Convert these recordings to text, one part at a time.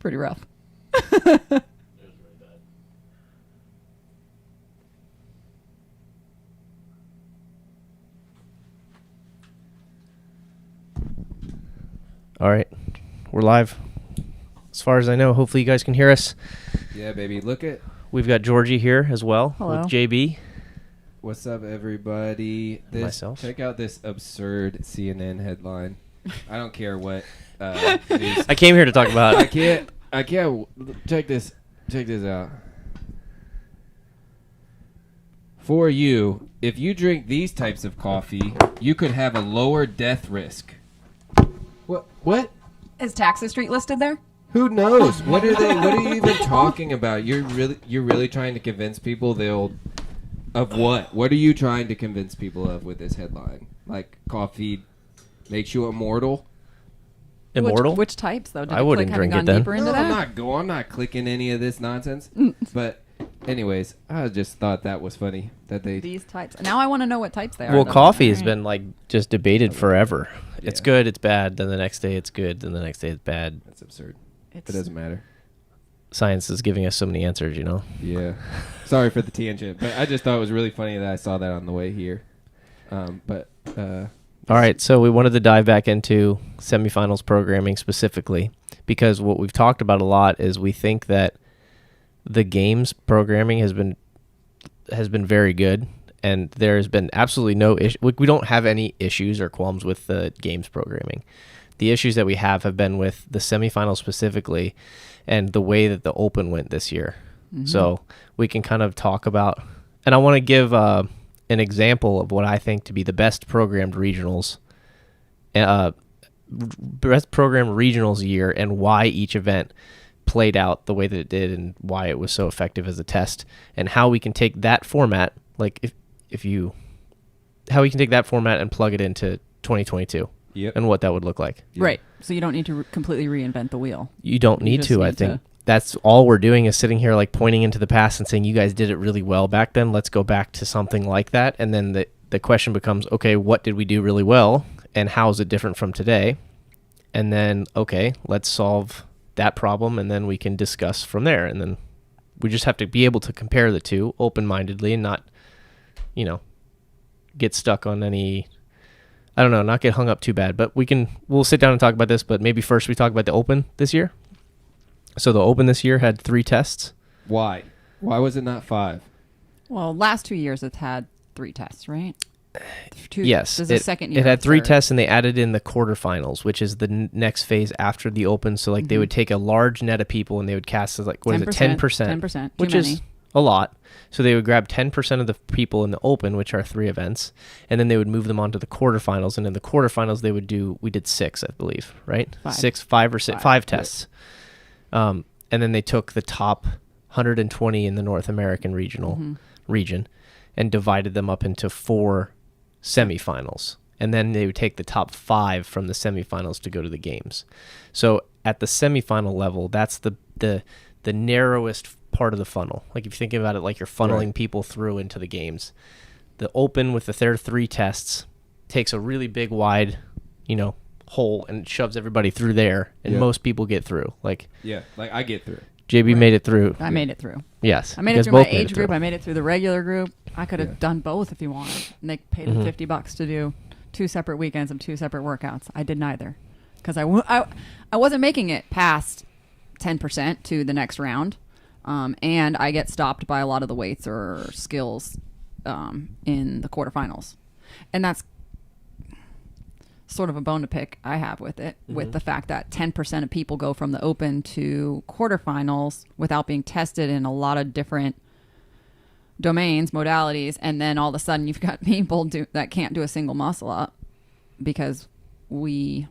pretty rough. All right, we're live. As far as I know, hopefully you guys can hear us. Yeah, baby. Look at. We've got Georgie here as well. Hello. With JB. What's up, everybody? Myself. Check out this absurd CNN headline. I don't care what. News. I came here to talk about. I can't. Check this. Check this out. For you, if you drink these types of coffee, you could have a lower death risk. What? Is Taxa Street listed there? Who knows? What are they? What are you even talking about? You're really trying to convince people of what? What are you trying to convince people of with this headline? Like coffee makes you immortal? Immortal? Which types though? Did I wouldn't drink it then. Deeper into that? I'm not clicking any of this nonsense. But anyways, I just thought that was funny that they. These types. Now I want to know what types they are. Well, though. coffee has Right. been like just debated forever. Yeah. It's good, it's bad, then the next day it's good, then the next day it's bad. That's absurd. It's, It doesn't matter. Science is giving us so many answers, you know? Yeah. Sorry for the tangent, but I just thought it was really funny that I saw that on the way here. All right, so we wanted to dive back into semifinals programming specifically because what we've talked about a lot is we think that the games programming has been very good, and there's been absolutely no issue. We don't have any issues or qualms with the games programming. The issues that we have been with the semifinals specifically and the way that the Open went this year. Mm-hmm. So we can kind of talk about, and I want to give an example of what I think to be the best programmed regionals, year, and why each event played out the way that it did and why it was so effective as a test, and how we can take that format, like how we can take that format and plug it into 2022. Yep. And what that would look like. Yeah. Right. So you don't need to completely reinvent the wheel. You don't need just to. need I think that's all we're doing is sitting here like pointing into the past and saying, you guys did it really well back then. Let's go back to something like that. And then the question becomes, okay, what did we do really well? And how is it different from today? And then, okay, let's solve that problem. And then we can discuss from there. And then we just have to be able to compare the two open-mindedly and not, get stuck on any... not get hung up too bad, but we'll sit down and talk about this, but maybe first we talk about the Open this year. So the Open this year had 3 tests. Why? Why was it not 5? Well, last 2 years it's had 3 tests, right? Yes. This is the second year. It had 3 third. tests, and they added in the quarterfinals, which is the next phase after the Open. So they would take a large net of people and they would cast as 10%? 10%. Which is a lot. So they would grab 10% of the people in the Open, which are 3 events, and then they would move them on to the quarterfinals. And in the quarterfinals, we did 6, I believe, right? 5 tests. And then they took the top 120 in the North American region and divided them up into 4 semifinals. And then they would take the top 5 from the semifinals to go to the games. So at the semifinal level, that's the narrowest part of the funnel. Like if you think about it, like you're funneling people through into the games. The Open with their 3 tests takes a really big wide, hole and shoves everybody through there, and most people get through. Like I get through. JB made it through. I made it through. Yes, I made it through my age group. I made it through the regular group. I could have done both if you wanted. And they paid them $50 to do 2 separate weekends of 2 separate workouts. I did neither because I wasn't making it past 10% to the next round. And I get stopped by a lot of the weights or skills in the quarterfinals. And that's sort of a bone to pick I have with it, with the fact that 10% of people go from the Open to quarterfinals without being tested in a lot of different domains, modalities, and then all of a sudden you've got people that can't do a single muscle up because we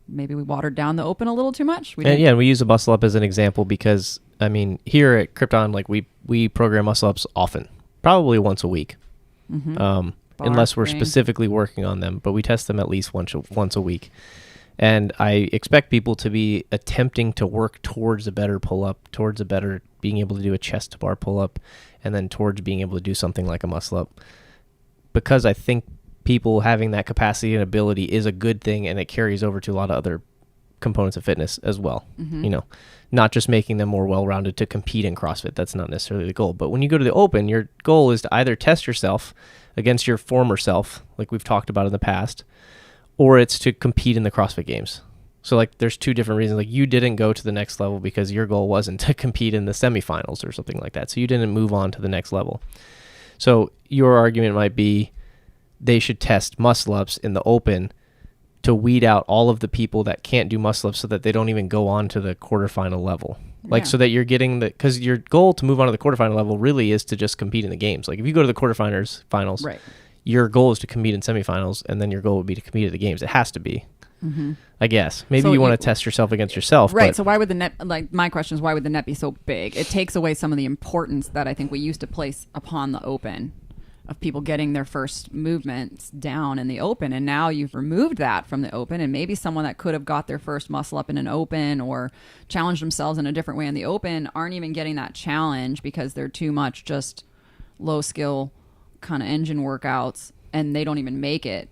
watered down the Open a little too much. And we use a muscle up as an example because here at Krypton, we program muscle ups often, probably once a week, unless we're specifically working on them. But we test them at least once a week, and I expect people to be attempting to work towards a better pull up, towards a better being able to do a chest to bar pull up, and then towards being able to do something like a muscle up, because I think people having that capacity and ability is a good thing, and it carries over to a lot of other components of fitness as well. You know, not just making them more well-rounded to compete in CrossFit. That's not necessarily the goal. But when you go to the open, your goal is to either test yourself against your former self, like we've talked about in the past, or it's to compete in the CrossFit Games. So like there's two different reasons. Like you didn't go to the next level because your goal wasn't to compete in the semifinals or something like that. So you didn't move on to the next level. So your argument might be they should test muscle ups in the open to weed out all of the people that can't do muscle ups so that they don't even go on to the quarterfinal level. Like, so that you're getting because your goal to move on to the quarterfinal level really is to just compete in the games. Like if you go to the finals, Right. Your goal is to compete in semifinals, and then your goal would be to compete at the games. It has to be, I guess. Maybe So you want to test yourself against yourself. Right. But So why would the net, like my question is, why would the net be so big? It takes away some of the importance that I think we used to place upon the open of people getting their first movements down in the open. And now you've removed that from the open, and maybe someone that could have got their first muscle up in an open or challenged themselves in a different way in the open aren't even getting that challenge because they're too much just low skill kind of engine workouts, and they don't even make it.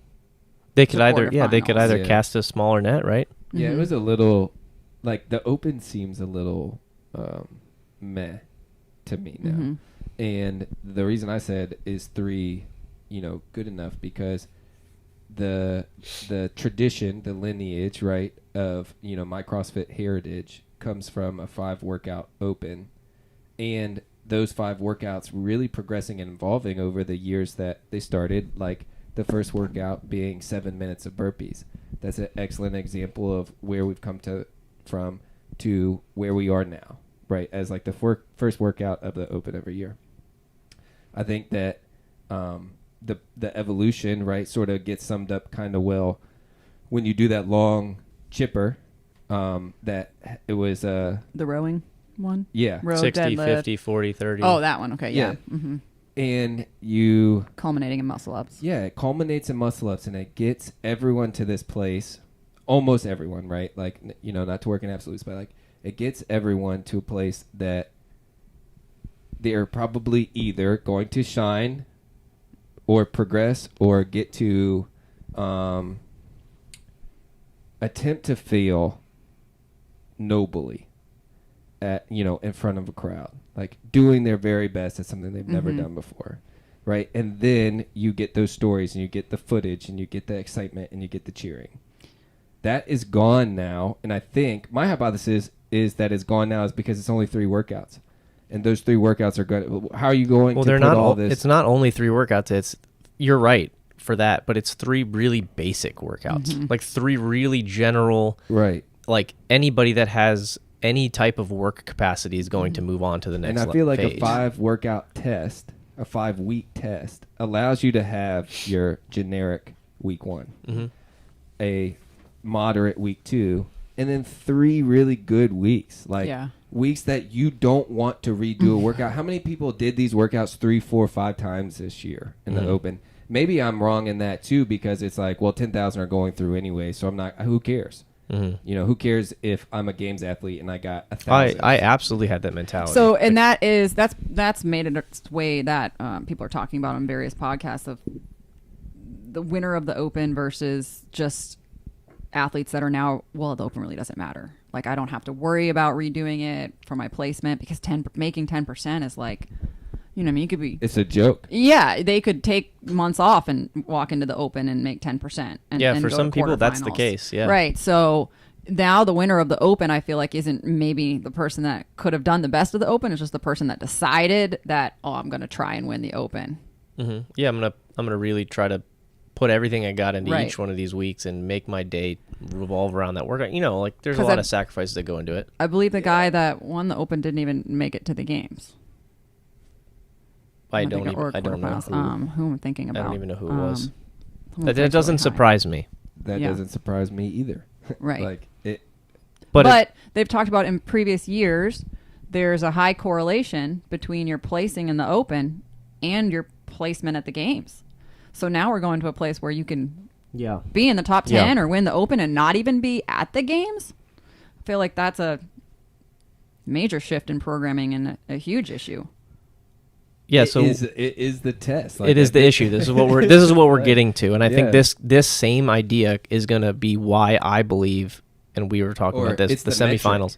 they could either Yeah. cast a smaller net, right? Yeah, it was a little, like, the open seems a little meh to me now. And the reason I said is 3, good enough because the tradition, the lineage, right, of, my CrossFit heritage comes from a 5 workout open, and those 5 workouts really progressing and evolving over the years that they started, like the first workout being 7 minutes of burpees. That's an excellent example of where we've come from to where we are now, right, as like the first workout of the open every year. I think that the evolution, right, sort of gets summed up kind of well when you do that long chipper. That it was The rowing one? yeah, Row 60, deadlift. 50, 40, 30. Oh, that one. Okay. Yeah. Yeah. And you Culminating in muscle ups. yeah, it culminates in muscle ups, and it gets everyone to this place, almost everyone, right? Like, not to work in absolutes, but like it gets everyone to a place that they're probably either going to shine or progress or get to attempt to fail nobly at, in front of a crowd, like doing their very best at something they've never done before. Right. And then you get those stories and you get the footage and you get the excitement and you get the cheering. That is gone now. And I think my hypothesis is that it's gone now is because it's only 3 workouts. And those 3 workouts are good. How are you going to they're put not all this? It's not only 3 workouts. You're right for that, but it's 3 really basic workouts. Like 3 really general. Right. Like anybody that has any type of work capacity is going to move on to the next And I feel like phase. a 5 workout test, a 5 week test allows you to have your generic week 1, a moderate week 2, and then 3 really good weeks. Like weeks that you don't want to redo a workout. How many people did these workouts 3, 4, 5 times this year in the open? Maybe I'm wrong in that too, because it's like, well, 10,000 are going through anyway, so I'm not. Who cares? Who cares if I'm a games athlete and I got 1,000? I absolutely had that mentality. So, and that's made it its way that people are talking about on various podcasts of the winner of the open versus just athletes that are now, well, the open really doesn't matter. Like, I don't have to worry about redoing it for my placement because making 10% is like, you know what I mean? You could be. It's a joke. Yeah, they could take months off and walk into the open and make 10%. And for go some to people, that's the quarterfinals. case. Yeah. Right. So now the winner of the open, I feel like, isn't maybe the person that could have done the best of the open. It's just the person that decided that, I'm going to try and win the open. Yeah, I'm gonna really try to put everything I got into Right. each one of these weeks and make my day revolve around that workout. Like there's a 'Cause lot of sacrifices that go into it. I believe the guy that won the open didn't even make it to the games. I don't know quarterfinals. Who am I thinking about? I don't even know who it was. someone That doesn't really high. surprise me. That Yeah. doesn't surprise me either. Right. Like it. But they've talked about in previous years, there's a high correlation between your placing in the open and your placement at the games. So now we're going to a place where you can be in the top 10 or win the open and not even be at the games. I feel like that's a major shift in programming and a huge issue. Yeah, it is the test. Like, it is the issue. This is what we're getting to, and I think Yeah. this same idea is going to be why I believe and we were talking Or about this, it's the the metric. semifinals.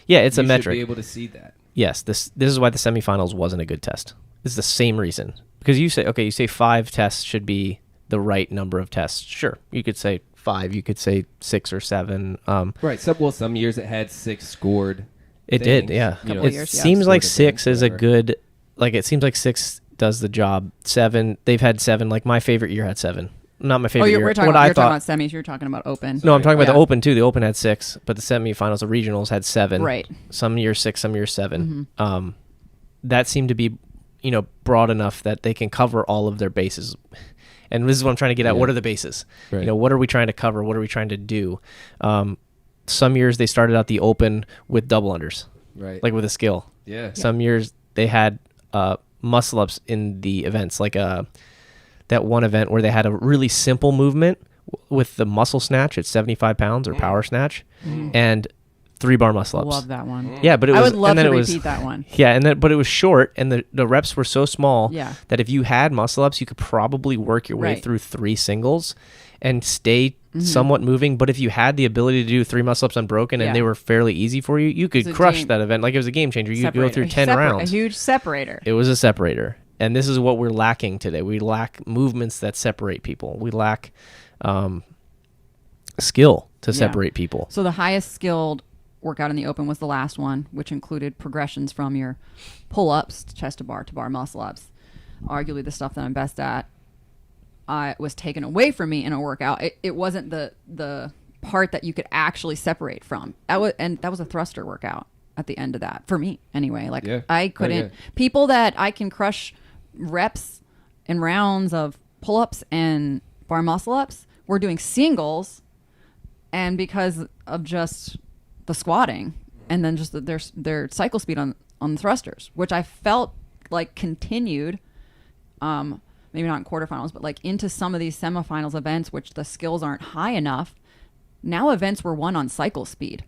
Yeah, it's a You metric. should be able to see that. Yes, this is why the semifinals wasn't a good test. This is the same reason. Because you say 5 tests should be the right number of tests. Sure, you could say 5, you could say 6 or 7. Right. Some years it had 6 scored. It things. did, yeah. Couple It years, yeah. seems like Scored 6 is a events, good, like it seems like 6 does the job. 7, they've had 7. Like my favorite year had 7. Not my favorite year. We're talking What about, I you're talking thought. about semis. You're talking about open. No, I'm talking about Yeah. the Open too. The Open had 6, but the semifinals, the regionals had 7. Right. Some years 6, some years 7. That seemed to be, broad enough that they can cover all of their bases. And this is what I'm trying to get at. Yeah. What are the bases? Right. What are we trying to cover? What are we trying to do? Some years they started out the Open with double unders, Right. like with a skill. yeah. Some years they had muscle ups in the events, like that one event where they had a really simple movement with the muscle snatch at 75 pounds or power snatch and 3-bar muscle ups. Love that one. Yeah, but it was, I would love and then to it was, repeat that one. Yeah, but it was short, and the reps were so small Yeah. that if you had muscle ups, you could probably work your way Right. through 3 singles and stay somewhat moving. But if you had the ability to do 3 muscle ups unbroken and Yeah. they were fairly easy for you, you could It's a crush game- that event like it was a game changer. You could go through 10 A rounds. huge separator. It was a separator. And this is what we're lacking today. We lack movements that separate people. We lack skill to Yeah. separate people. So the highest skilled workout in the open was the last one, which included progressions from your pull-ups, chest to bar muscle ups. Arguably the stuff that I'm best at was taken away from me in a workout. It wasn't the part that you could actually separate from. That was a thruster workout at the end of that for me anyway. Like Yeah. I Oh, couldn't yeah. people that I can crush reps and rounds of pull-ups and bar muscle ups were doing singles, and because of just the squatting and then just their cycle speed on the thrusters, which I felt like continued, maybe not in quarterfinals, but like into some of these semifinals events, which the skills aren't high enough. Now events were won on cycle speed.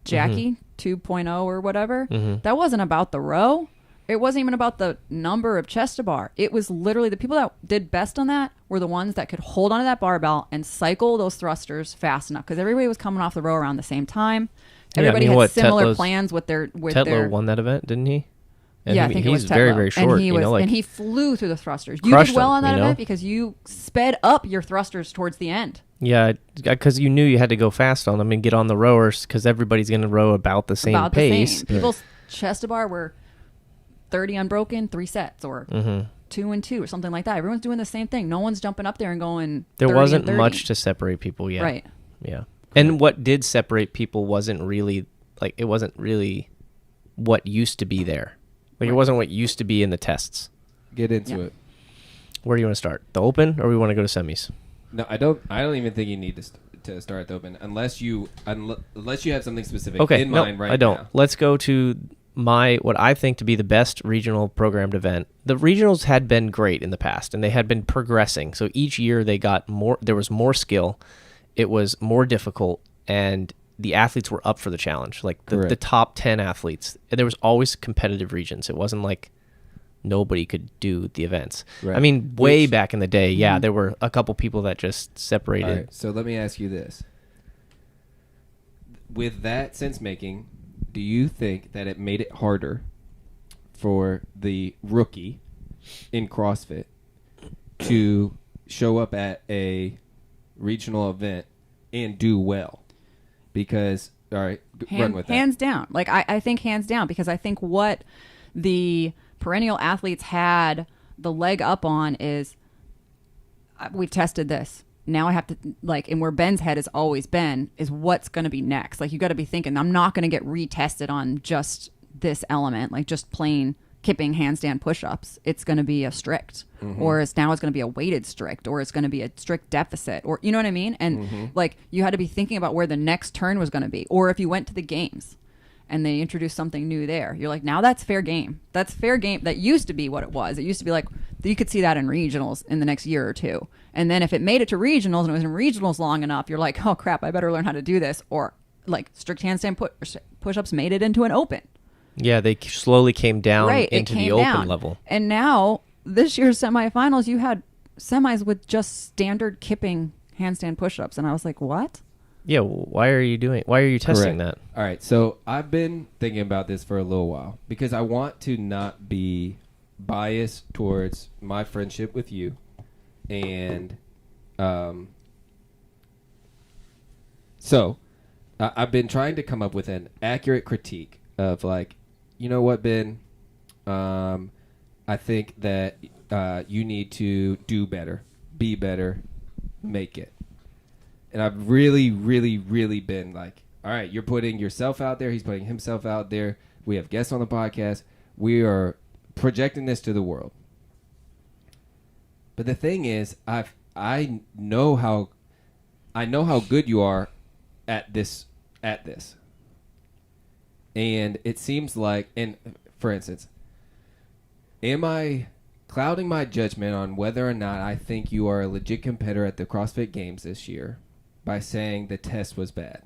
Jackie 2.0 or whatever. That wasn't about the row. It wasn't even about the number of chest to bar. It was literally the people that did best on that were the ones that could hold onto that barbell and cycle those thrusters fast enough, because everybody was coming off the row around the same time. Yeah, Everybody I mean, had similar Tetlow's- plans with their Tetlow won that event, didn't he? And yeah, he- I think it was he's very, Tetlow. very short. And he was, like, and he flew through the thrusters. You crushed did well them, on that you know? event because you sped up your thrusters towards the end. yeah, because you knew you had to go fast on them and get on the rowers because everybody's going to row about the same About pace. the same. People's chest to bar were 30 unbroken, 3 sets, or 2 and 2, or something like that. Everyone's doing the same thing. No one's jumping up there and going. There 30 wasn't and 30. much to separate people yet. Right. Yeah. And what did separate people wasn't really what used to be there. Like it Right. wasn't what used to be in the tests. Get into Yeah. it. Where do you want to start? The Open, or we want to go to semis? No, I don't even think you need to start at the Open unless you have something specific Okay, in no, mind right I don't. now. Let's go to what I think to be the best regional programmed event. The regionals had been great in the past, and they had been progressing. So each year they got more. There was more skill. It was more difficult, and the athletes were up for the challenge. Like the Correct. top 10 athletes, and there was always competitive regions. It wasn't like nobody could do the events. Right. I mean, way Which- back in the day, yeah, there were a couple people that just separated. All right, so let me ask you this. With that sense making, do you think that it made it harder for the rookie in CrossFit to show up at a regional event and do well? Because, all right, run with that. Hands down. Like I think hands down, because I think what the perennial athletes had the leg up on is we've tested this. Now I have to, like, and where Ben's head has always been is what's going to be next. Like, you got to be thinking, I'm not going to get retested on just this element, like just plain kipping handstand push-ups. It's going to be a strict, or it's going to be a weighted strict, or it's going to be a strict deficit, or you know what I mean? And like, you had to be thinking about where the next turn was going to be. Or if you went to the games and they introduced something new there, you're like, now that's fair game. That's fair game. That used to be what it was. It used to be like, you could see that in regionals in the next year or two. And then if it made it to regionals and it was in regionals long enough, you're like, oh crap, I better learn how to do this. Or like strict handstand push-ups made it into an open. Yeah, they slowly came down Right, into it came the Open down. level. And now this year's semifinals, you had semis with just standard kipping handstand push-ups. And I was like, what? Yeah, why are you testing that? All right, so I've been thinking about this for a little while because I want to not be biased towards my friendship with you, and so I've been trying to come up with an accurate critique of, like, you know what, Ben, I think that you need to do better, be better, make it. And I've really, really, really been like, all right, you're putting yourself out there. He's putting himself out there. We have guests on the podcast. We are projecting this to the world. But the thing is, I know how good you are at this. And it seems like, and for instance, am I clouding my judgment on whether or not I think you are a legit competitor at the CrossFit Games this year by saying the test was bad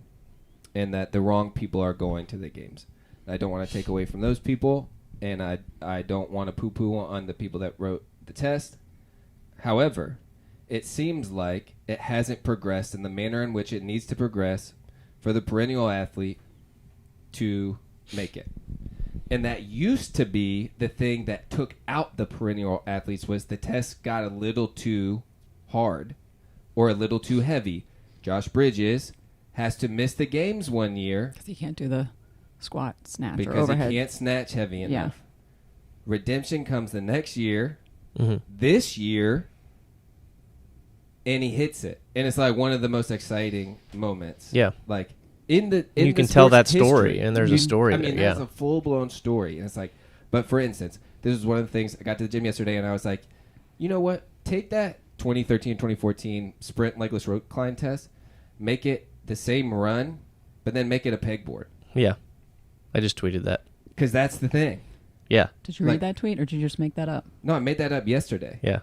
and that the wrong people are going to the games? I don't want to take away from those people, and I don't want to poo-poo on the people that wrote the test. However, it seems like it hasn't progressed in the manner in which it needs to progress for the perennial athlete to make it. And that used to be the thing that took out the perennial athletes, was the test got a little too hard or a little too heavy. Josh Bridges has to miss the games one year because he can't do the squat, snatch, or because overhead. he can't snatch heavy enough. Yeah. Redemption comes the next year, Mm-hmm. this year, and he hits it. And it's like one of the most exciting moments. Yeah. Like in you can the tell that sports story, history. and there's a story I mean, there. that's Yeah. a full-blown story. And it's like, but for instance, this is one of the things, I got to the gym yesterday, and I was like, you know what? Take that 2013, 2014 sprint legless rope climb test, make it the same run, but then make it a pegboard. Yeah. I just tweeted that. Because that's the thing. Yeah. Did you read that tweet, or did you just make that up? No, I made that up yesterday. Yeah.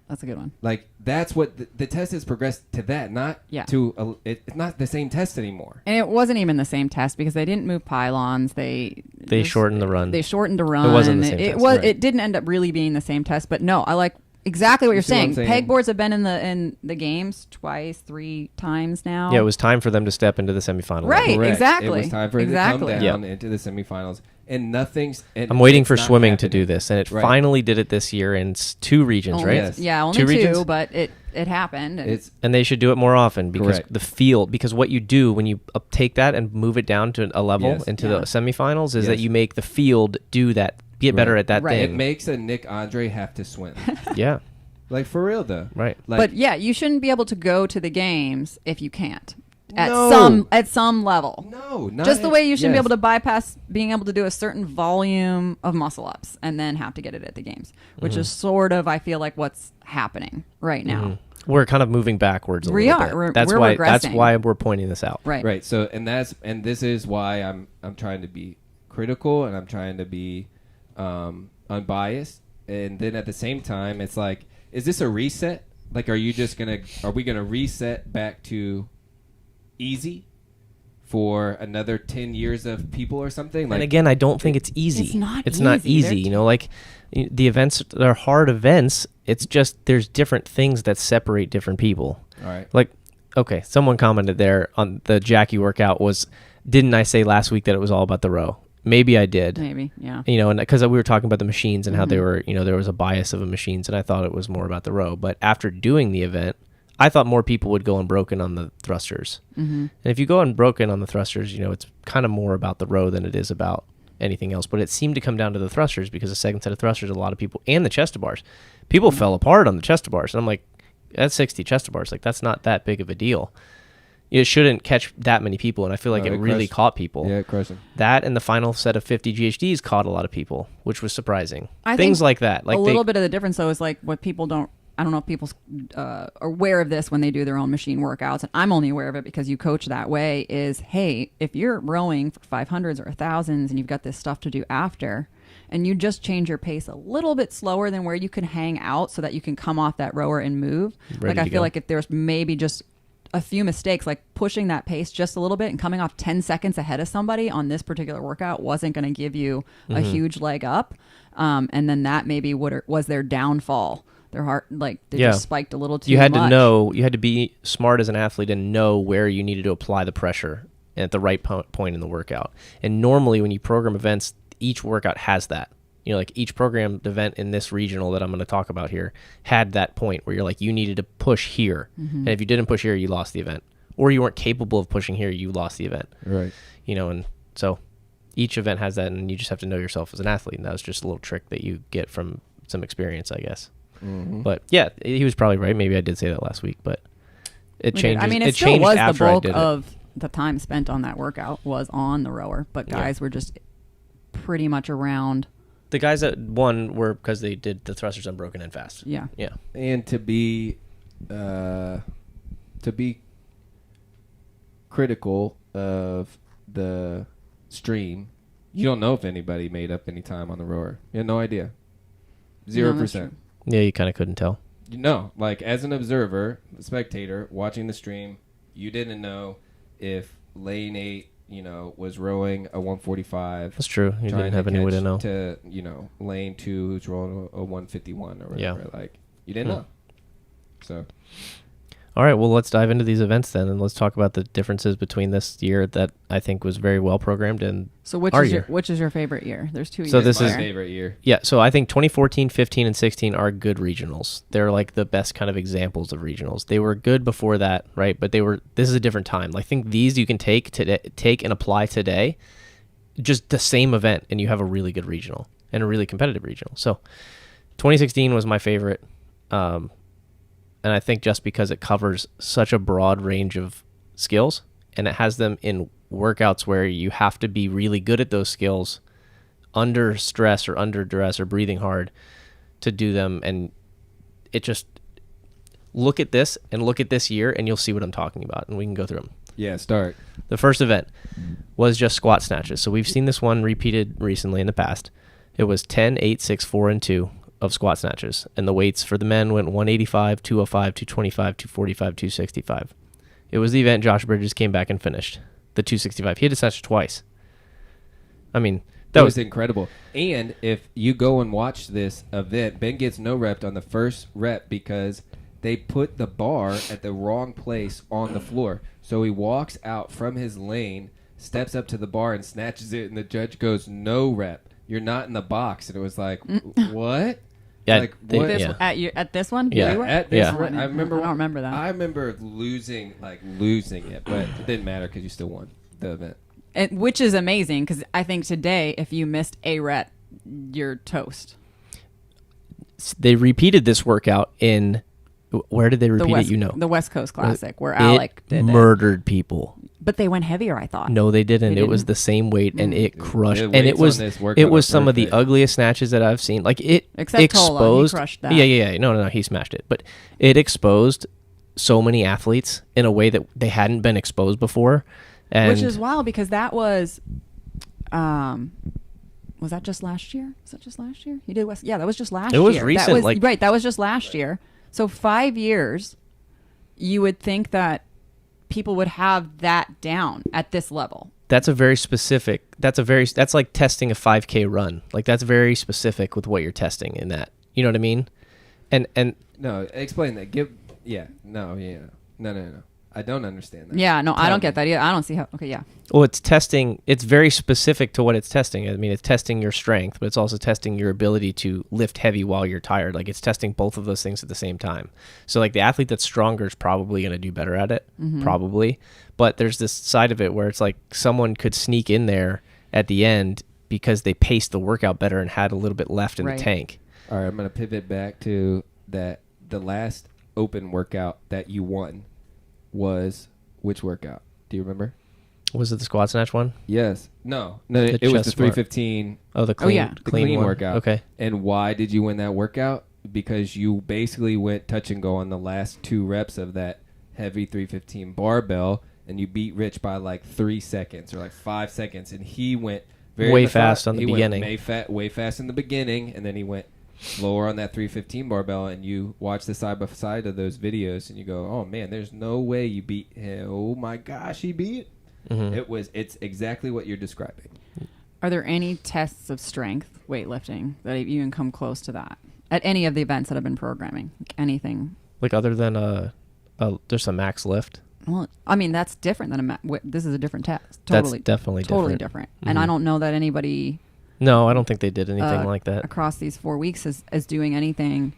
That's a good one. Like, that's what the test has progressed to, that, not to it's not the same test anymore. And it wasn't even the same test because they didn't move pylons. They shortened the run. They shortened the run. It wasn't the same test. Right. It didn't end up really being the same test. But no, I like exactly what you're see what I'm saying. saying? Pegboards have been in the games twice, 3 times now. Yeah, it was time for them to step into the semifinal. Right. Correct. exactly. It was time for it to come down into the semifinals. And nothing's... And I'm waiting it's for not swimming happening. to do this, and it Right. finally did it this year in 2 regions, Only, right? Yes. Yeah, only 2 2, regions? but it happened. And And they should do it more often because Correct. the field, because what you do when you take that and move it down to a level Yes. into Yeah. the semifinals is Yes. that you make the field do that, get better Right. at that Right. It thing. makes a Nick Andre have to swim. Yeah, Like, for real, though. right. Like, but yeah, you shouldn't be able to go to the games if you can't. No. At some level. no, not Just the way you shouldn't be yes. able to bypass being able to do a certain volume of muscle ups and then have to get it at the games, which is sort of, I feel like, what's happening right now. We're kind of moving backwards. We little are. bit. We're That's why. That's regressing. why we're pointing this out. Right. Right. So, and this is why I'm trying to be critical, and I'm trying to be unbiased. And then at the same time, it's like, is this a reset? Like, are we gonna reset back to easy for another 10 years of people or something? Like, And again, I don't think it's easy. It's not easy. easy. You know, like the events are hard events. It's just there's different things that separate different people. all right. Like, okay, someone commented there on the Jackie workout was, didn't I say last week that it was all about the row? Maybe I did. Maybe, yeah. You know, and because we were talking about the machines and how they were, you know, there was a bias of the machines, and I thought it was more about the row. But after doing the event, I thought more people would go unbroken on the thrusters. Mm-hmm. And if you go unbroken on the thrusters, you know, it's kind of more about the row than it is about anything else. But it seemed to come down to the thrusters because the second set of thrusters, a lot of people, and the chest to bars, people fell apart on the chest to bars. And I'm like, that's 60 chest to bars. Like, that's not that big of a deal. It shouldn't catch that many people, and I feel like it really caught people. Yeah, crushing. That and the final set of 50 GHDs caught a lot of people, which was surprising. I Things think like that. Like a little bit of the difference, though, is like what people don't. I don't know if people are aware of this when they do their own machine workouts, and I'm only aware of it because you coach that way. Is, hey, if you're rowing for 500s or 1000s and you've got this stuff to do after, and you just change your pace a little bit slower than where you can hang out so that you can come off that rower and move. Ready like I to feel go. like if there's maybe just a few mistakes, like pushing that pace just a little bit and coming off 10 seconds ahead of somebody on this particular workout wasn't going to give you a huge leg up. And then that maybe was their downfall their heart, like they Yeah. just spiked a little too much. You had to know, you had to be smart as an athlete and know where you needed to apply the pressure at the right point in the workout. And normally when you program events, each workout has that. You know, like each programmed event in this regional that I'm going to talk about here had that point where you're like, you needed to push here. And if you didn't push here, you lost the event. Or you weren't capable of pushing here, you lost the event. Right. You know, and so each event has that, and you just have to know yourself as an athlete. And that was just a little trick that you get from some experience, I guess. But yeah, he was probably right. Maybe I did say that last week, but it changes. I mean, it still was the bulk of the time spent on that workout was on the rower, but guys were just pretty much around. The guys that won were because they did the thrusters unbroken and fast. Yeah. Yeah. And to be critical of the stream, you don't know if anybody made up any time on the rower. You have no idea. 0%. Yeah, you kind of couldn't tell. You know, like as an observer, a spectator watching the stream, you didn't know if lane 8, you know, was rowing a 145. That's true. You didn't have any way to know. To, you know, lane 2 who's rowing a 151 or whatever. Yeah. Like, you didn't know. So. All right, well, let's dive into these events then, and let's talk about the differences between this year that I think was very well programmed and so which is your favorite year? There's 2 years. So this my is favorite year. Yeah, so I think 2014, 15, and 16 are good regionals. They're like the best kind of examples of regionals. They were good before that, right? But this is a different time. I think these you can take and apply today, just the same event, and you have a really good regional and a really competitive regional. So 2016 was my favorite. And I think just because it covers such a broad range of skills and it has them in workouts where you have to be really good at those skills under stress or under duress or breathing hard to do them. And it just look at this and look at this year and you'll see what I'm talking about. And we can go through them. Yeah, start. The first event was just squat snatches. So we've seen this one repeated recently in the past. It was 10, 8, 6, 4, and 2. Of squat snatches, and the weights for the men went 185, 205, 225, 245, 265. It was the event Josh Bridges came back and finished the 265. He had to snatch twice. I mean, that was incredible. And if you go and watch this event, Ben gets no rep on the first rep because they put the bar at the wrong place on the floor. So he walks out from his lane, steps up to the bar and snatches it, and the judge goes, "No rep. You're not in the box." And it was like, what? Yeah, like what? At this one? Yeah. At this Yeah. one, I don't remember that. I remember losing it, but it didn't matter because you still won the event. Which is amazing because I think today, if you missed a rep, you're toast. They repeated this workout in where did they repeat it? You know, the West Coast Classic where Alec did murdered people. But they went heavier, I thought. No, they didn't. It was the same weight, and it crushed. The And it was weights on some of the ugliest snatches that I've seen. Like it Except exposed. Tola, he crushed that. Yeah. No, he smashed it. But it exposed so many athletes in a way that they hadn't been exposed before. And which is wild because that was that just last year? Was that just last year? He did West. Yeah, that was just last year. It was recent. Right, that was just last year. So 5 years, you would think that people would have that down at this level. That's like testing a 5K run. Like that's very specific with what you're testing in that. You know what I mean? And no, explain that. No. I don't understand that. Yeah, no, I don't get that either. I don't see how. Okay, yeah. Well, it's testing. It's very specific to what it's testing. I mean, it's testing your strength, but it's also testing your ability to lift heavy while you're tired. Like it's testing both of those things at the same time. So like the athlete that's stronger is probably going to do better at it, probably. But there's this side of it where it's like someone could sneak in there at the end because they paced the workout better and had a little bit left in the tank. All right, I'm going to pivot back to that. The last open workout that you won was which workout? Do you remember? Was it the squat snatch one? Yes. No, it was the 315. Oh, the clean, clean one. workout. Okay. And why did you win that workout? Because you basically went touch and go on the last 2 reps of that heavy 315 barbell, and you beat Rich by like 3 seconds or like 5 seconds, and he went way fast on the beginning. Way fast in the beginning, and then he went slower on that 315 barbell, and you watch the side by side of those videos and you go, oh man, there's no way you beat him. Oh my gosh, he beat it's exactly what you're describing. Are there any tests of strength weightlifting that even come close to that? at any of the events that I've been programming. Like anything. Like other than there's a max lift. Well, I mean, that's different than this is a different test. Totally, That's definitely totally different. Mm-hmm. And I don't know that anybody. No, I don't think they did anything like that across these 4 weeks is doing anything.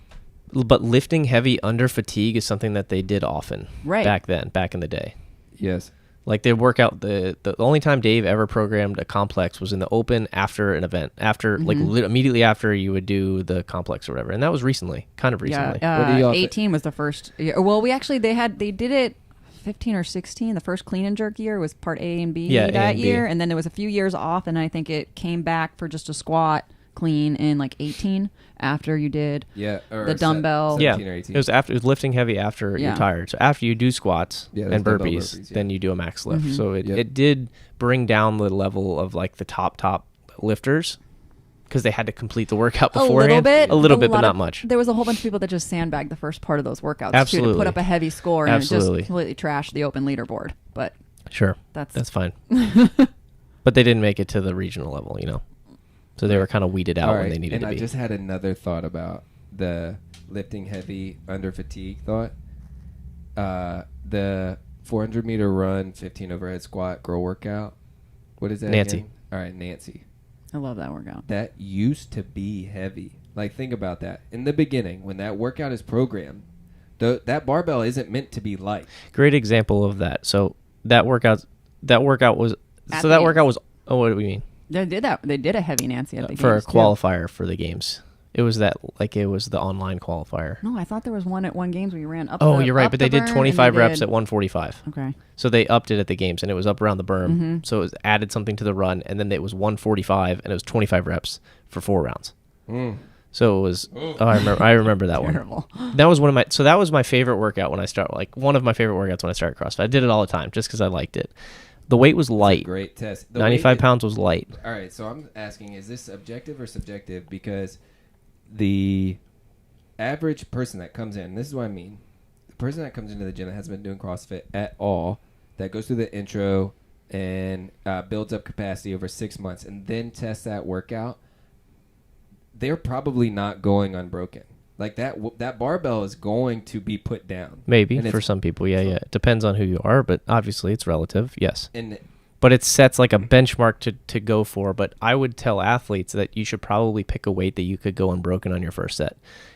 But lifting heavy under fatigue is something that they did often back in the day. Yes. Like they'd work out the only time Dave ever programmed a complex was in the open after an event, after like immediately after you would do the complex or whatever, and that was kind of recently. Yeah, 18 was the first year. Well, they did it 15 or 16. The first clean and jerk year was part A and B that year, and then there was a few years off, and I think it came back for just a squat clean in like 18 after you did the dumbbell. 17 or 18. It was lifting heavy after you're tired. So after you do squats and burpees, then you do a max lift. So it did bring down the level of like the top lifters because they had to complete the workout beforehand. A little bit, but not much. There was a whole bunch of people that just sandbagged the first part of those workouts too, to put up a heavy score and just completely trash the open leaderboard. But sure, that's fine. But they didn't make it to the regional level, So they were kind of weeded out when they needed to be. And I just had another thought about the lifting heavy under fatigue thought. The 400-meter run, 15 overhead squat, girl workout. What is that Nancy. again? All right, Nancy. I love that workout. That used to be heavy. Like, think about that. In the beginning, when that workout is programmed, that barbell isn't meant to be light. Great example of that. So that workout was... Oh, what do we mean? They did that. They did a heavy Nancy at the for games a qualifier for the games. It was it was the online qualifier. No, I thought there was one at one games where you ran up. Oh, you're right, but they did 25 reps at 145. Okay. So they upped it at the games, and it was up around the berm. So it was added something to the run, and then it was 145, and it was 25 reps for 4 rounds. So it was. Oh, I remember that Terrible. one. That was that was my favorite workout when I started. Like one of my favorite workouts when I started CrossFit. I did it all the time just because I liked it. The weight was light. Great test. 95 pounds was light. All right, so I'm asking, is this objective or subjective? Because the average person that comes in, this is what I mean, the person that comes into the gym that hasn't been doing CrossFit at all, that goes through the intro and builds up capacity over 6 months and then tests that workout, they're probably not going unbroken. Like that barbell is going to be put down. Maybe for some people, yeah. It depends on who you are, but obviously it's relative. Yes, but it sets like a benchmark to go for. But I would tell athletes that you should probably pick a weight that you could go unbroken on your first set.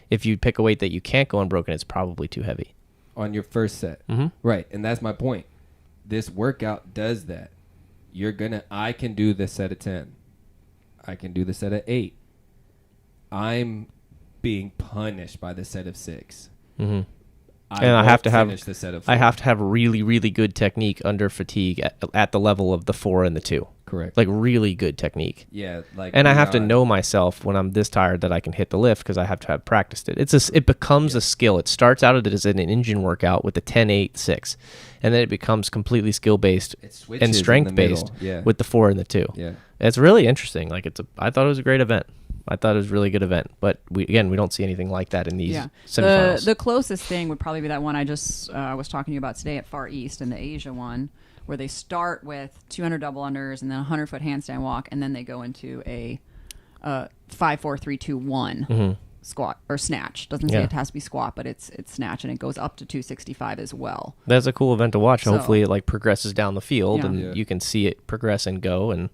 If you pick a weight that you can't go unbroken, it's probably too heavy on your first set. Right, and that's my point. This workout does that. I can do the set of 10. I can do the set of 8. I'm being punished by the set of 6. And I have to have the set of 4. I have to have really, really good technique under fatigue at the level of the 4 and the 2. Correct. Like really good technique. Yeah, and I have to know myself when I'm this tired that I can hit the lift because I have to have practiced it. It becomes a skill. It starts out as an engine workout with the 10, 8, 6, and then it becomes completely skill based and strength based with the 4 and the 2. Yeah, it's really interesting. Like I thought it was a great event. I thought it was a really good event, but we don't see anything like that in these semifinals. The closest thing would probably be that one I just was talking to you about today at Far East in the Asia one, where they start with 200 double unders and then a 100-foot handstand walk, and then they go into a 5, 4, 3, 2, 1 squat or snatch. Doesn't say it has to be squat, but it's snatch, and it goes up to 265 as well. That's a cool event to watch. So, hopefully, it progresses down the field, and you can see it progress and go, and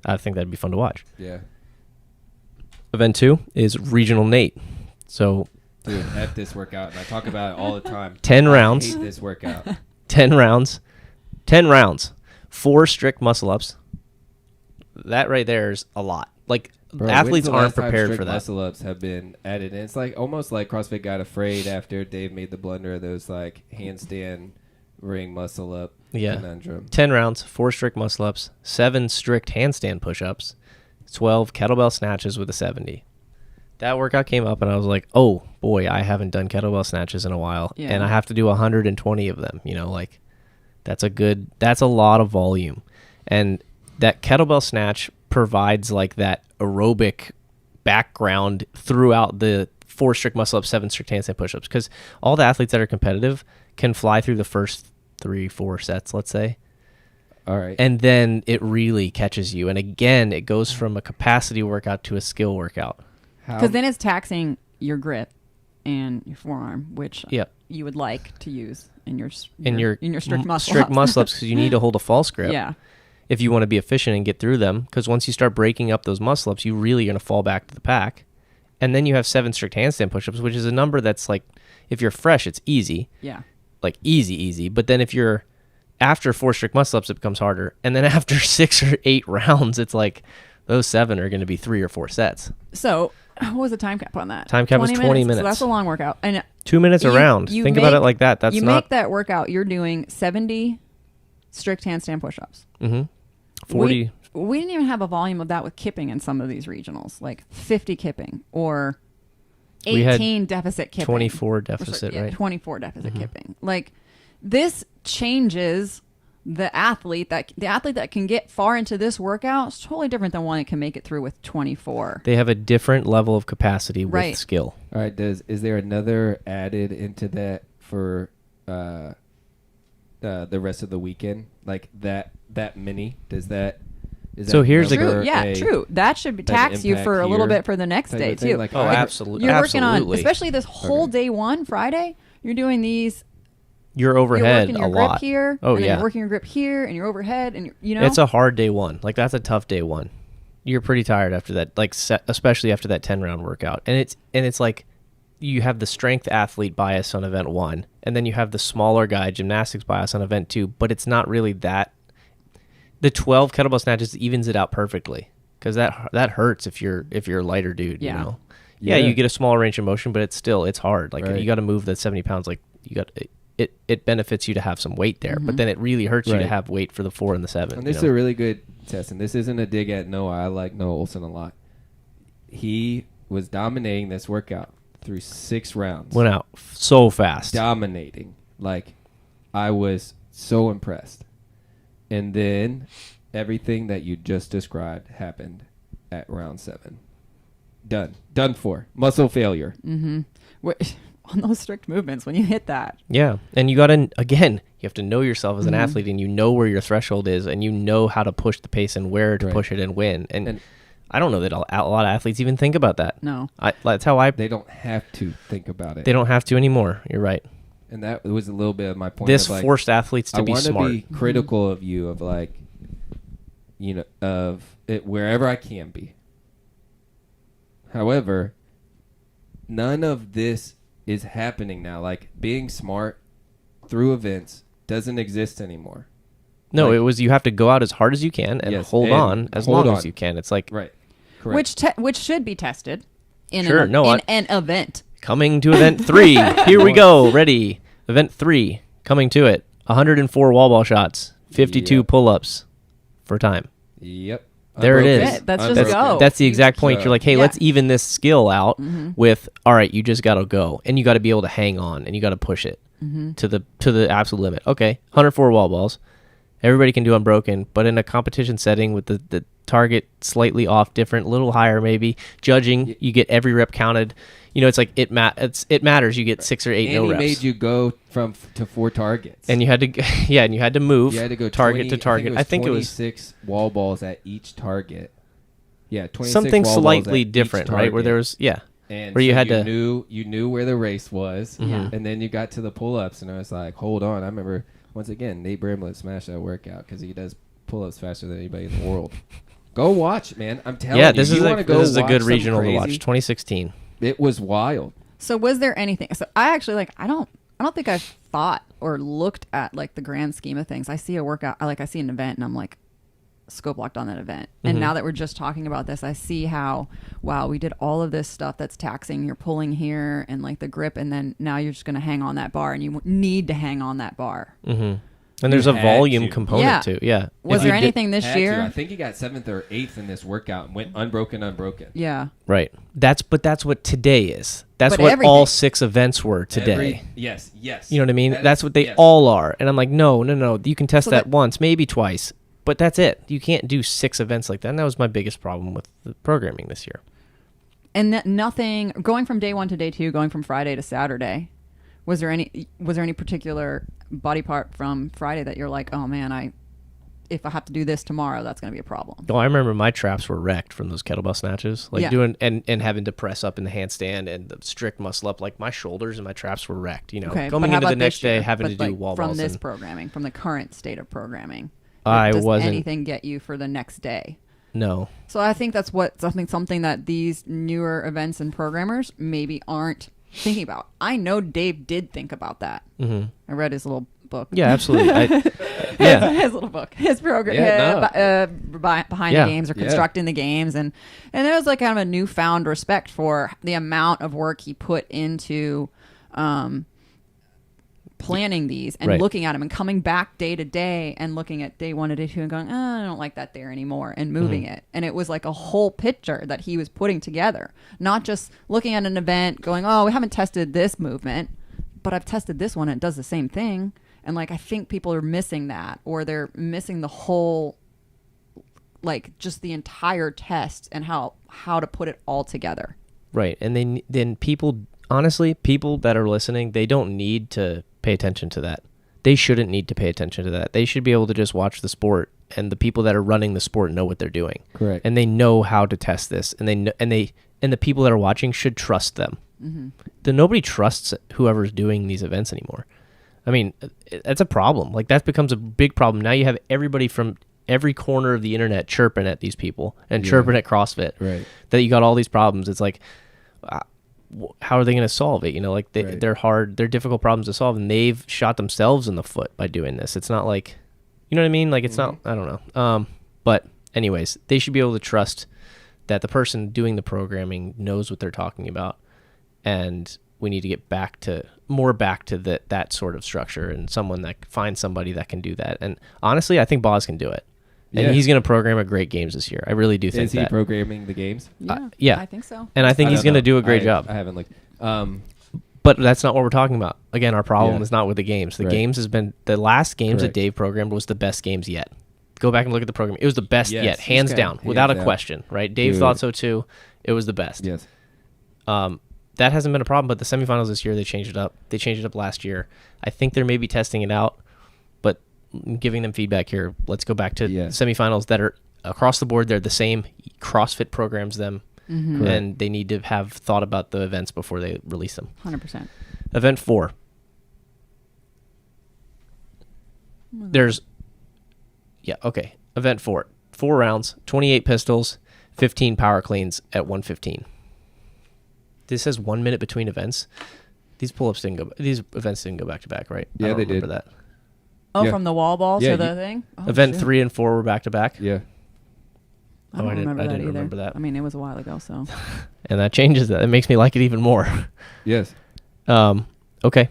I think that'd be fun to watch. Yeah. Event 2 is Regional Nate. So, dude, F this workout, and I talk about it all the time. 10 rounds. I hate this workout. 10 rounds. 10 rounds. 4 strict muscle ups. That right there is a lot. Like, athletes aren't prepared for that. Muscle ups have been added, and it's like almost like CrossFit got afraid after Dave made the blunder of those like handstand ring muscle up conundrum. 10 rounds, 4 strict muscle ups, 7 strict handstand push ups, 12 kettlebell snatches with a 70. That workout came up and I was like, oh boy, I haven't done kettlebell snatches in a while. Yeah. And I have to do 120 of them, like that's a lot of volume. And that kettlebell snatch provides like that aerobic background throughout the 4 strict muscle ups, 7 strict handstand push-ups. Because all the athletes that are competitive can fly through the first 3-4 sets, let's say. All right. And then it really catches you. And again, it goes from a capacity workout to a skill workout. Because then it's taxing your grip and your forearm, which Yep. you would like to use in your strict muscle ups because you need to hold a false grip. Yeah. If you want to be efficient and get through them, because once you start breaking up those muscle ups, you really are going to fall back to the pack. And then you have 7 strict handstand push-ups, which is a number that's like, if you're fresh, it's easy. Yeah. Like easy. But then if you're after 4 strict muscle ups, it becomes harder. And then after 6 or 8 rounds, it's like those 7 are going to be 3 or 4 sets. So what was the time cap on that? Time cap was 20 minutes. So that's a long workout. And 2 minutes a round. Think about it like that. That's you not... make that workout, you're doing 70 strict handstand push-ups. 40... We didn't even have a volume of that with kipping in some of these regionals, like 50 kipping or 18 deficit kipping. 24 deficit, right? 24 deficit kipping. Like, this changes the athlete that can get far into this workout is totally different than one that can make it through with 24. They have a different level of capacity with skill. All right. Is there another added into that for the rest of the weekend? Like that many? Does that? So here's true. True. That should tax you for a little bit for the next day too. Like, absolutely. You're working on, especially this whole day one Friday. You're doing these. You're overhead you're working your a grip lot here. Oh and yeah. You're working your grip here, and you're overhead, and it's a hard day one. Like that's a tough day one. You're pretty tired after that. Like especially after that 10-round workout, and it's like you have the strength athlete bias on event 1, and then you have the smaller guy gymnastics bias on event 2. But it's not really that. The 12 kettlebell snatches evens it out perfectly because that hurts if you're a lighter dude. Yeah. You know. Yeah, you get a smaller range of motion, but it's hard. Like you got to move that 70 pounds. Like you got it benefits you to have some weight there, but then it really hurts you to have weight for the 4 and the 7. And this is a really good test, and this isn't a dig at Noah. I like Noah Olson a lot. He was dominating this workout through 6 rounds. Went out so fast. Dominating. Like, I was so impressed. And then everything that you just described happened at round 7. Done for. Muscle failure. Mm-hmm. On those strict movements, when you hit that. Yeah. And you got to, again, you have to know yourself as an athlete, and you know where your threshold is, and you know how to push the pace and where to push it and when. And I don't know that a lot of athletes even think about that. No. That's how They don't have to think about it. They don't have to anymore. You're right. And that was a little bit of my point. This of forced athletes to be smart. I want to be critical of you, of like, of it wherever I can be. However, none of this is happening now. Like, being smart through events doesn't exist anymore. No, it was you have to go out as hard as you can and hold on as long as you can. It's like right, correct. Which should be tested in an event. Coming to event 3. Here we go. Ready. Event 3. Coming to it. 104 wall ball shots. 52 pull-ups for time. Yep. There it is. Let's just go. That's the exact point. You're like, hey, let's even this skill out with, all right, you just got to go. And you got to be able to hang on, and you got to push it to the absolute limit. Okay, 104 wall balls. Everybody can do unbroken, but in a competition setting with the target slightly off, different, a little higher maybe, judging, you get every rep counted. It's like it matters. You get 6 or 8 no reps. And he made you go to 4 targets. And you had to, and you had to move. You had to go target to target. I think it was 26 wall balls at each target. Yeah, 26 something wall slightly balls at different, each right? Where there was, and where so you had you knew where the race was, and then you got to the pull-ups, and I was like, hold on. I remember once again Nate Bramlett smashed that workout because he does pull-ups faster than anybody in the world. Go watch, man. I'm telling you. Yeah, this is a good regional to watch. 2016. It was wild. So was there anything? So I actually I don't think I've thought or looked at like the grand scheme of things. I see a workout, I see an event, and I'm like scope locked on that event. And now that we're just talking about this, I see how we did all of this stuff that's taxing. You're pulling here and like the grip, and then now you're just going to hang on that bar, and you need to hang on that bar. Mm-hmm. And there's a volume component too. Yeah. Was there anything this year? I think he got 7th or 8th in this workout and went unbroken. Yeah. Right. That's what today is. That's what all 6 events were today. Yes. You know what I mean? That's what they all are. And I'm like, no. You can test that once, maybe twice, but that's it. You can't do 6 events like that. And that was my biggest problem with the programming this year. And nothing going from day 1 to day 2, going from Friday to Saturday. Was there any particular body part from Friday that you're like, oh man, I if I have to do this tomorrow, that's going to be a problem. Oh, I remember my traps were wrecked from those kettlebell snatches, like doing and having to press up in the handstand and the strict muscle up. Like my shoulders and my traps were wrecked. Okay, coming into the next day having to do wall balls. From this programming, from the current state of programming, does anything get you for the next day? No. So I think that's something that these newer events and programmers maybe aren't thinking about. I know Dave did think about that. Mm-hmm. I read his little book. Yeah, absolutely. His little book, his program behind the games or constructing the games, and there was like kind of a newfound respect for the amount of work he put into planning these and looking at them and coming back day to day and looking at day 1 to day 2 and going, I don't like that there anymore, and moving it. And it was like a whole picture that he was putting together, not just looking at an event going, oh, we haven't tested this movement, but I've tested this one and it does the same thing. And like, I think people are missing that, or they're missing the whole, like just the entire test and how to put it all together. Right. And then people, honestly, people that are listening, they don't need to pay attention to that. They shouldn't need to pay attention to that. They should be able to just watch the sport, and the people that are running the sport know what they're doing. Correct. And they know how to test this, and the people that are watching should trust them. Mm-hmm. Nobody trusts whoever's doing these events anymore. I mean, that's a problem. Like, that becomes a big problem. Now you have everybody from every corner of the internet chirping at these people and chirping at CrossFit. Right. That you got all these problems. It's like, how are they going to solve it? Like they're hard, they're difficult problems to solve, and they've shot themselves in the foot by doing this. It's not like, you know what I mean? Like, it's not, I don't know. But anyways, they should be able to trust that the person doing the programming knows what they're talking about, and we need to get back to that sort of structure, and find somebody that can do that. And honestly, I think Boz can do it. And he's going to program a great games this year. I really do think that. Is he programming the games? Yeah, I think so. And I think he's going to do a great job. I haven't looked. But that's not what we're talking about. Again, our problem is not with the games. The games has been, the last games that Dave programmed was the best games yet. Go back and look at the program. It was the best yet, hands down, without a question, right? Dave thought so too. It was the best. Yes. That hasn't been a problem, but the semifinals this year, they changed it up. They changed it up last year. I think they're maybe testing it out, but giving them feedback here. Let's go back to semifinals that are across the board. They're the same. CrossFit programs them, and they need to have thought about the events before they release them. 100%. Event 4. Event 4. 4 rounds, 28 pistols, 15 power cleans at 115. This says 1 minute between events. These events didn't go back to back, right? Yeah, they did. That. Oh, from the wall ball to the thing? Oh, event 3 and 4 were back to back. Yeah. I didn't remember either. that. I mean, it was a while ago, so. And that changes that. It makes me like it even more. Yes. Okay.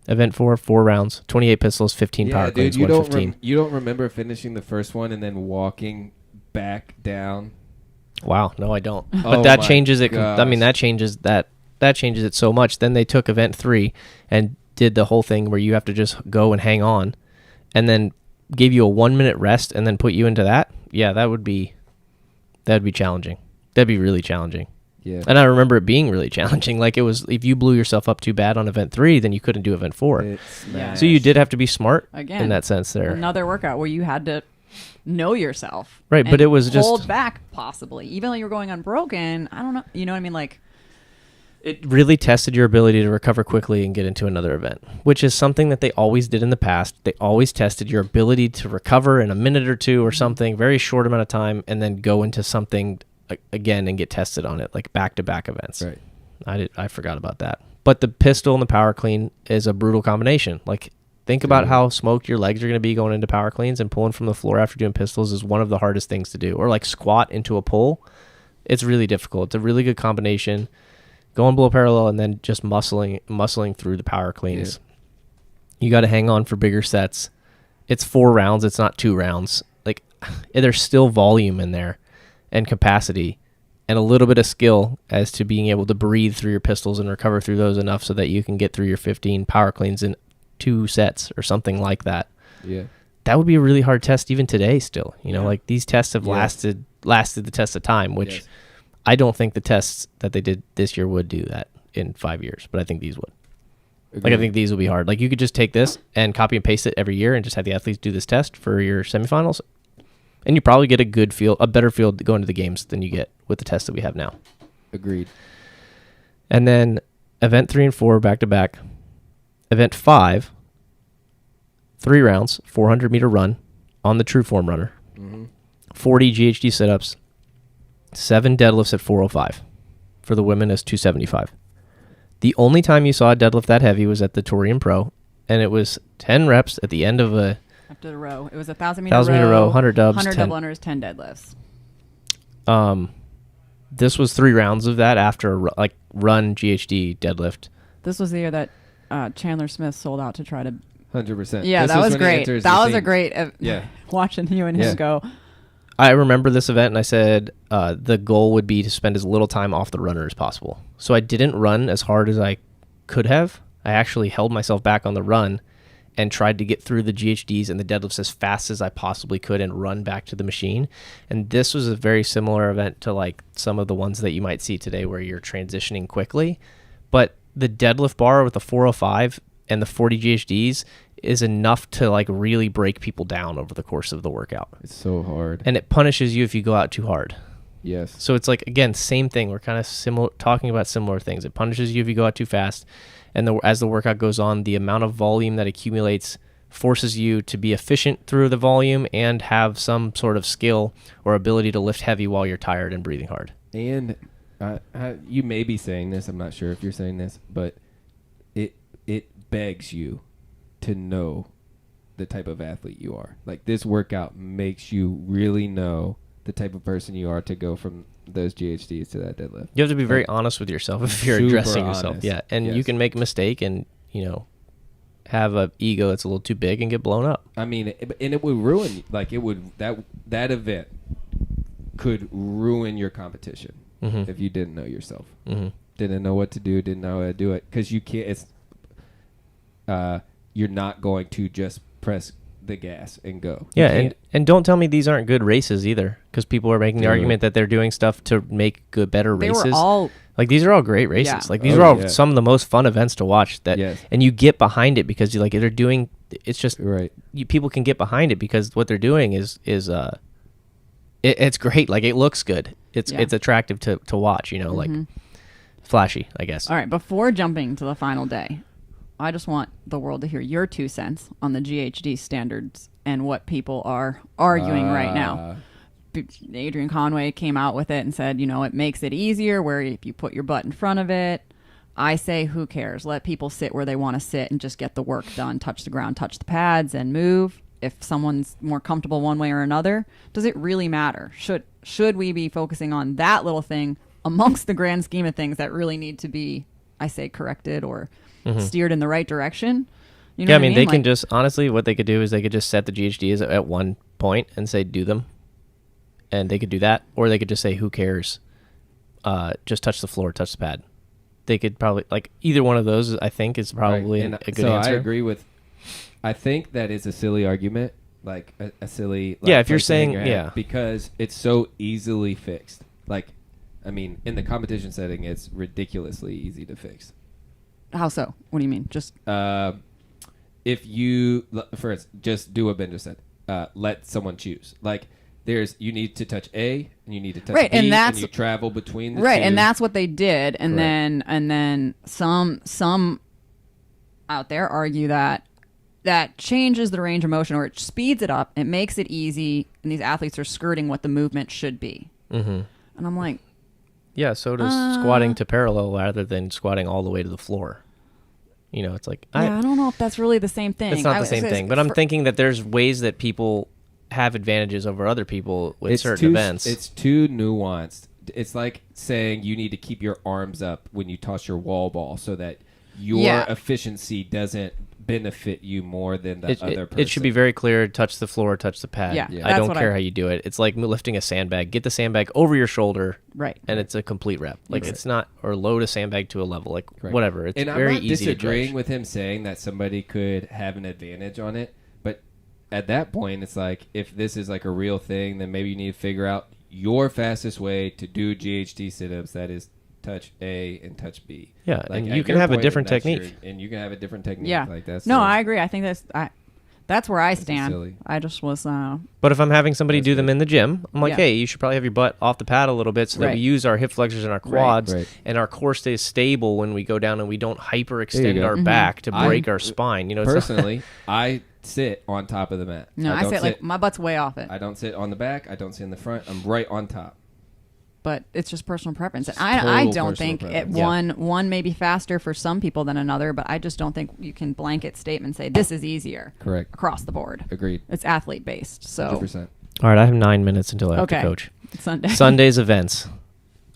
Event 4, 4 rounds, 28 pistols, 15 power cleans, 115. You don't remember finishing the first one and then walking back down? Wow, no, I don't. But that changes it. I mean, that changes it so much. Then they took event 3 and did the whole thing where you have to just go and hang on, and then gave you a 1 minute rest and then put you into that. Yeah, that'd be challenging. That'd be really challenging. Yeah. And I remember it being really challenging. Like, it was, if you blew yourself up too bad on event 3, then you couldn't do event 4. So you did have to be smart in that sense there. Another workout where you had to know yourself. Right, but it was just hold back possibly. Even though you were going unbroken, I don't know. You know what I mean? Like, it really tested your ability to recover quickly and get into another event, which is something that they always did in the past. They always tested your ability to recover in a minute or two or something, very short amount of time, and then go into something again and get tested on it, like back-to-back events. Right. I forgot about that. But the pistol and the power clean is a brutal combination. Like, think about how smoked your legs are going to be going into power cleans, and pulling from the floor after doing pistols is one of the hardest things to do. Or like squat into a pull. It's really difficult. It's a really good combination. Going below parallel and then just muscling through the power cleans. Yeah. You got to hang on for bigger sets. It's 4 rounds. It's not 2 rounds. Like, there's still volume in there and capacity and a little bit of skill as to being able to breathe through your pistols and recover through those enough so that you can get through your 15 power cleans in 2 sets or something like that. Yeah. That would be a really hard test even today still. Like, these tests have lasted the test of time, which I don't think the tests that they did this year would do that in 5 years, but I think these would. Like, I think these will be hard. Like, you could just take this and copy and paste it every year and just have the athletes do this test for your semifinals. And you probably get a better feel going to the games than you get with the test that we have now. Agreed. And then event 3 and 4 back to back. Event 5, 3 rounds, 400-meter run on the true form runner. 40 GHD sit-ups, 7 deadlifts at 405. For the women is 275. The only time you saw a deadlift that heavy was at the Torium Pro, and it was 10 reps at the end of after the row. It was 1,000-meter row, 100 dubs, 100 double unders, 10 deadlifts. This was 3 rounds of that after a run GHD deadlift. This was the year that Chandler Smith sold out to try to 100%. Yeah, that was great. That was a great watching you and him go. I remember this event, and I said the goal would be to spend as little time off the runner as possible. So I didn't run as hard as I could have. I actually held myself back on the run and tried to get through the GHDs and the deadlifts as fast as I possibly could and run back to the machine. And this was a very similar event to like some of the ones that you might see today where you're transitioning quickly. But the deadlift bar with the 405 and the 40 GHDs is enough to like really break people down over the course of the workout. It's so hard. And it punishes you if you go out too hard. Yes. So it's like, again, same thing. We're kind of talking about similar things. It punishes you if you go out too fast. And as the workout goes on, the amount of volume that accumulates forces you to be efficient through the volume and have some sort of skill or ability to lift heavy while you're tired and breathing hard. And you may be saying this. I'm not sure if you're saying this, but it begs you to know the type of athlete you are. Like, this workout makes you really know the type of person you are to go from those GHDs to that deadlift. You have to be very honest with yourself if you're addressing yourself. Yeah. And you can make a mistake and, have an ego that's a little too big and get blown up. I mean, and it would ruin, like, it would, that event could ruin your competition if you didn't know yourself. Didn't know what to do, didn't know how to do it. Because you can't, you're not going to just press the gas and go. Yeah, and don't tell me these aren't good races either, because people are making the argument that they're doing stuff to make better races. They were all these are all great races. Yeah. Like, these are all some of the most fun events to watch. And you get behind it because you they're doing. It's just right. People can get behind it because what they're doing is it's great. Like, it looks good. It's attractive to watch. Like flashy, I guess. All right, before jumping to the final day, I just want the world to hear your 2 cents on the GHD standards and what people are arguing right now. Adrian Conway came out with it and said, it makes it easier where if you put your butt in front of it. I say, who cares? Let people sit where they want to sit and just get the work done. Touch the ground, touch the pads, and move. If someone's more comfortable one way or another, does it really matter? Should we be focusing on that little thing amongst the grand scheme of things that really need to be, I say, corrected or steered in the right direction? You know I mean, they can just, honestly, what they could do is they could just set the GHDs at one point and say, do them. And they could do that. Or they could just say, who cares? Just touch the floor, touch the pad. They could probably, either one of those, I think, is probably a good answer. I agree with, I think that is a silly argument. Like, a silly... if you're saying, because it's so easily fixed. In the competition setting, it's ridiculously easy to fix. How so? What do you mean? Just if you first just do what Ben just said, let someone choose. You need to touch A and you need to touch B, and you travel between the two. And that's what they did. And then some out there argue that changes the range of motion, or it speeds it up. It makes it easy, and these athletes are skirting what the movement should be. And I'm like. Yeah, so does squatting to parallel rather than squatting all the way to the floor. It's like... I don't know if that's really the same thing. It's not the same thing, but I'm thinking that there's ways that people have advantages over other people with certain events. It's too nuanced. It's like saying you need to keep your arms up when you toss your wall ball so that your efficiency doesn't benefit you more than the other person. It should be very clear, touch the floor, touch the pad. Yeah. I don't care how you do it. It's like lifting a sandbag. Get the sandbag over your shoulder. Right. And it's a complete rep. It's not, or load a sandbag to a level. Whatever. It's and very I'm not easy to disagreeing judge. with him saying that somebody could have an advantage on it. But at that point, it's like, if this is like a real thing, then maybe you need to figure out your fastest way to do GHD sit-ups that is touch A and touch B. Yeah, Like, and at you can your have a point, different that's technique. and you can have a different technique. Yeah. Like that's No, I agree. I think that's where I just stand. silly. I just was. But if I'm having somebody That's do them good. in the gym, I'm like, Yeah. hey, you should probably have your butt off the pad a little bit so that Right. we use our hip flexors and our quads Right. and our core stays stable when we go down and we don't There you hyperextend go. our back to I- break our spine. You know, it's not- Personally, I sit on top of the mat. No, I don't sit like my butt's way off it. I don't sit on the back. I don't sit in the front. I'm right on top. But it's just personal preference. Just I total don't personal think preference. one may be faster for some people than another, but I just don't think you can blanket statement say this is easier Correct. across the board. Agreed. It's athlete based. So 100%. All right, I have 9 minutes until I have okay, to coach. Sunday. Sunday's events.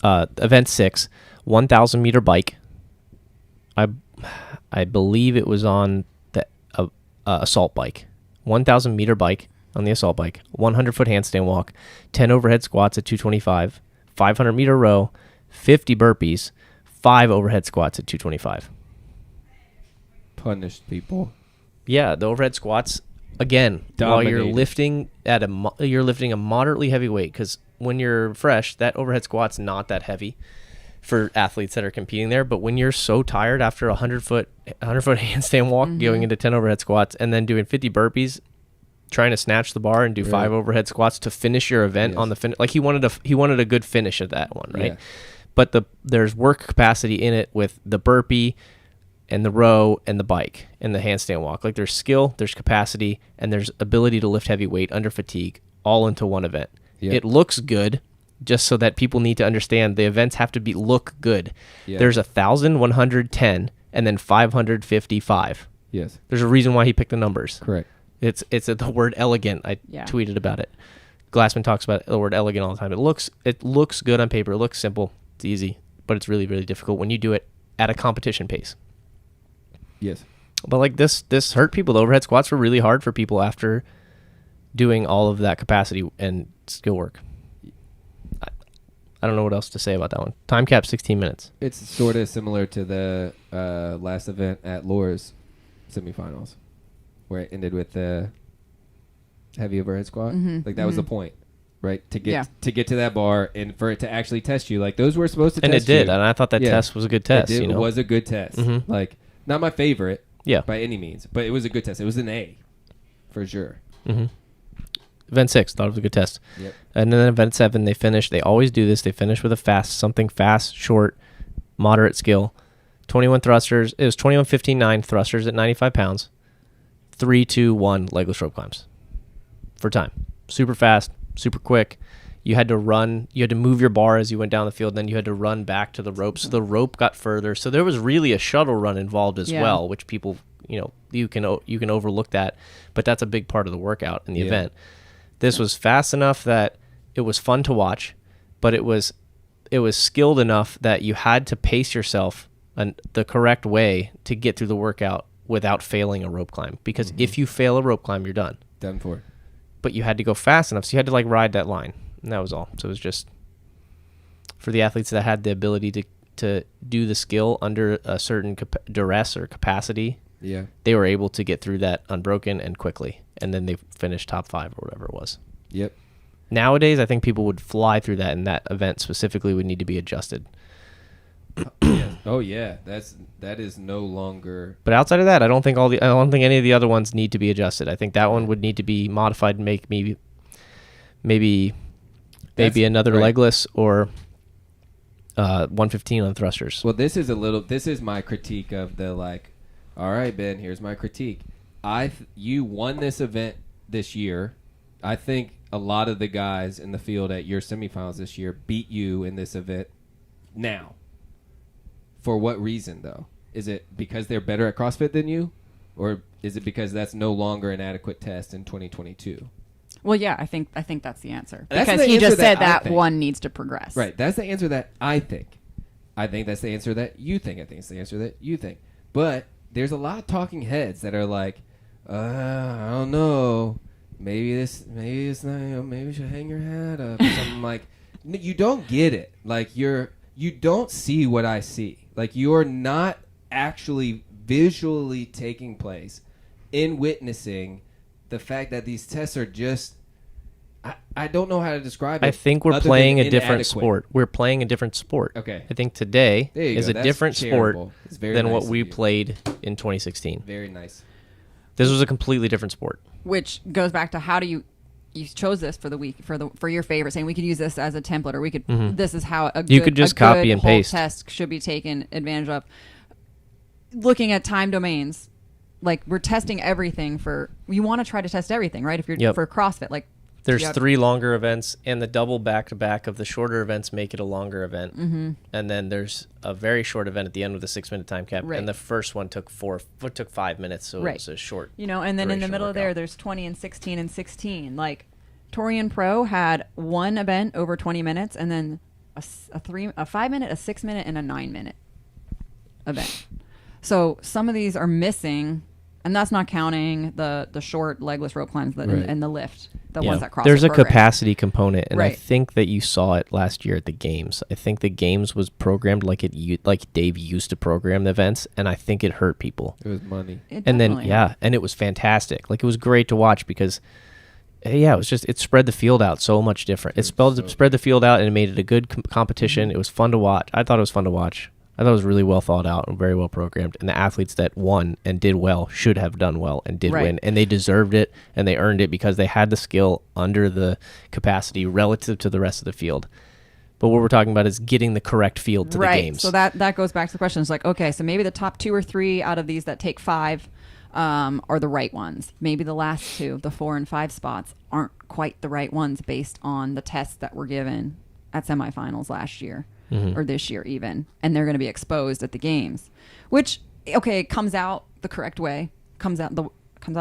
Event 6, 1,000 meter bike. I believe it was on the assault bike. 1,000 meter bike on the assault bike. 100-foot handstand walk. 10 overhead squats at 225. 500 meter row. 50 burpees. 5 overhead squats at 225. Punished people. Yeah, the overhead squats again. While you're Dominated. lifting you're lifting a moderately heavy weight, because when you're fresh, that overhead squat's not that heavy for athletes that are competing there. But when you're so tired after a 100-foot handstand walk, going into 10 overhead squats, and then doing 50 burpees, trying to snatch the bar and do 5 Right. overhead squats to finish your event Yes. on the finish, like he wanted a good finish at that one, right? Yeah. But there's work capacity in it with the burpee and the row and the bike and the handstand walk. Like there's skill, there's capacity, and there's ability to lift heavy weight under fatigue all into one event. Yep. It looks good, just so that people need to understand the events have to look good. Yeah. There's 1,110 and then 555. Yes. There's a reason why he picked the numbers. Correct. It's the word elegant. I Yeah. tweeted about it. Glassman talks about the word elegant all the time. It looks good on paper. It looks simple. It's easy, but it's really, really difficult when you do it at a competition pace. Yes. But like this hurt people. The overhead squats were really hard for people after doing all of that capacity and skill work. I don't know what else to say about that one. Time cap 16 minutes. It's sort of similar to the last event at Laura's semifinals, where it ended with the heavy overhead squat. Like that was the point, right? To get to that bar and for it to actually test you. Like those were supposed to And test it did. you. And I thought that Yeah. test was a good test. It did. You know? It was a good test. Mhm. Like not my favorite, Yeah. by any means, but it was a good test. It was an A, for sure. Mm-hmm. Event 6, thought it was a good test. Yep. And then event 7, they finish. They always do this. They finish with something fast, short, moderate skill. 21 thrusters. It was 21, 15, 9 thrusters at 95 pounds. 3, 2, 1 legless rope climbs for time. Super fast, super quick. You had to run. You had to move your bar as you went down the field. Then you had to run back to the rope. So the rope got further. So there was really a shuttle run involved as well, which people, you can overlook that, but that's a big part of the workout in the event. This was fast enough that it was fun to watch, but it was skilled enough that you had to pace yourself the correct way to get through the workout without failing a rope climb. Because if you fail a rope climb, you're done. Done for. But you had to go fast enough, so you had to ride that line, and that was all. So it was just for the athletes that had the ability to do the skill under a certain duress or capacity. Yeah. They were able to get through that unbroken and quickly, and then they finished top 5 or whatever it was. Yep. Nowadays, I think people would fly through that, and that event specifically would need to be adjusted. Oh yeah, that is no longer. But outside of that, I don't think any of the other ones need to be adjusted. I think that one would need to be modified and make maybe another right. legless or 115 on thrusters. Well, this is my critique of the all right, Ben, here's my critique. You won this event this year. I think a lot of the guys in the field at your semifinals this year beat you in this event now. For what reason, though? Is it because they're better at CrossFit than you? Or is it because that's no longer an adequate test in 2022? Well, yeah, I think that's the answer. That's Because the he answer just said that I that think. one needs to progress. Right. That's the answer that I think. I think that's the answer that you think. I think it's the answer that you think. But there's a lot of talking heads that are like, I don't know. Maybe it's not, maybe you should hang your hat up or something like. You don't get it. You don't see what I see. You're not actually visually taking place in witnessing the fact that these tests are just I don't know how to describe it. I think we're playing a different sport. We're playing a different sport. Okay. I think today is a different sport than what we played played in 2016. Very nice. This was a completely different sport. Which goes back to how do you chose this for the week for your favorite, saying we could use this as a template, or we could this is how you could just copy and paste. Test should be taken advantage of. Looking at time domains, like we're testing everything you want to try to test everything, right? If you're for CrossFit, like there's 3 longer events, and the double back-to-back of the shorter events make it a longer event. And then there's a very short event at the end with a 6-minute time cap. Right. And the first one took 5 minutes, so it was a short. And then in the middle there's 20 and 16 and 16. Like Torian Pro had one event over 20 minutes, and then a 5-minute, a 6-minute, and a 9-minute event. So some of these are missing. And that's not counting the short legless rope climbs and the lift, ones that CrossFit There's a program. capacity component, and I Right. think that you saw it last year at the games. I think the games was programmed like Dave used to program the events, and I think it hurt people. It was money. And then and it was fantastic. Like it was great to watch because it was just it spread the field out so much different. It spread the field out and it made it a good competition. It was fun to watch. I thought it was fun to watch. I thought it was really well thought out and very well programmed. And the athletes that won and did well should have done well and did win. And they deserved it and they earned it because they had the skill under the capacity relative to the rest of the field. But what we're talking about is getting the correct field to the games. So that goes back to the question. It's like, okay, so maybe the top 2 or 3 out of these that take 5 are the right ones. Maybe the last 2, the 4 and 5 spots, aren't quite the right ones based on the tests that were given at semifinals last year. Or this year even, and they're going to be exposed at the games, which comes out the correct way, comes out of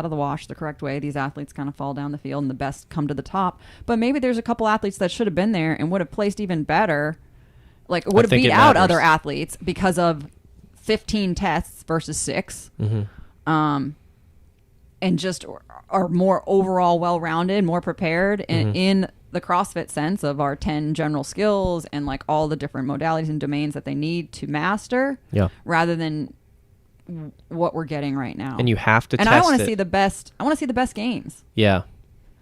the wash the correct way. These athletes kind of fall down the field, and the best come to the top. But maybe there's a couple athletes that should have been there and would have placed even better, like would have beat out other athletes because of 15 tests versus 6, and just are more overall well-rounded, more prepared, and in the CrossFit sense of our 10 general skills and like all the different modalities and domains that they need to master, rather than what we're getting right now. And you have to test it. And I want to see the best. I want to see the best games. Yeah.